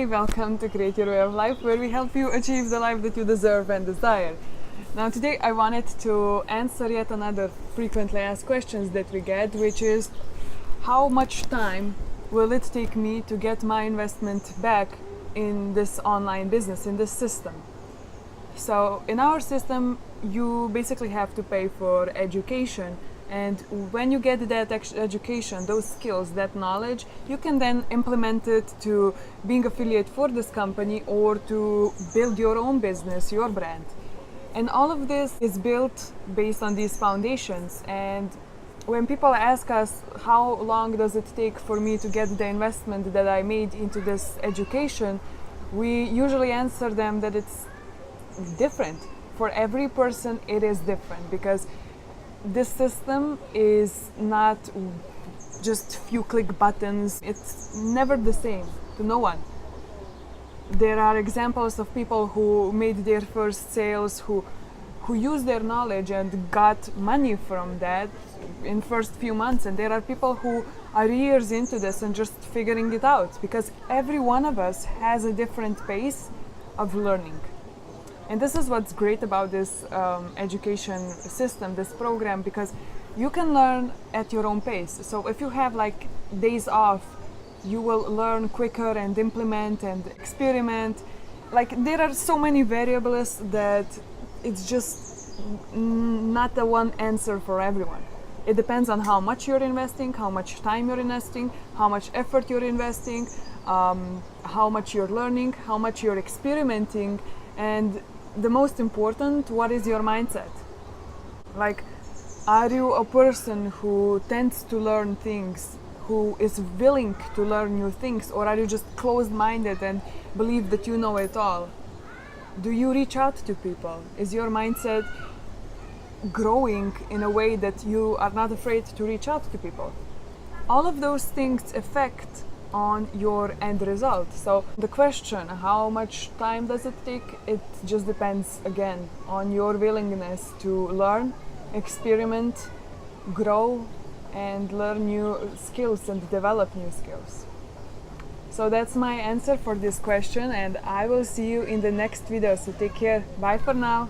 Hey, welcome to Create Your Way of Life, where we help you achieve the life that you deserve and desire. Now, today I wanted to answer yet another frequently asked questions that we get, which is how much time will it take me to get my investment back in this online business, in this system? So, in our system, you basically have to pay for education. And when you get that education, those skills, that knowledge, you can then implement it to being affiliate for this company or to build your own business, your brand. And all of this is built based on these foundations. And when people ask us how long does it take for me to get the investment that I made into this education, we usually answer them that it's different. For every person, it is different because this system is not just few click buttons. It's never the same to no one. There are examples of people who made their first sales, who used their knowledge and got money from that in first few months, and there are people who are years into this and just figuring it out, because every one of us has a different pace of learning. And this is what's great about this education system, this program, because you can learn at your own pace. So if you have like days off, you will learn quicker and implement and experiment. Like there are so many variables that it's just not the one answer for everyone. It depends on how much you're investing, how much time you're investing, how much effort you're investing, how much you're learning, how much you're experimenting, and the most important, what is your mindset? Like, are you a person who tends to learn things, who is willing to learn new things, or are you just closed-minded and believe that you know it all? Do you reach out to people? Is your mindset growing in a way that you are not afraid to reach out to people? All of those things affect on your end result. So the question, how much time does it take? It just depends again on your willingness to learn, experiment, grow, and learn new skills and develop new skills. So that's my answer for this question, and I will see you in the next video. So take care. Bye for now.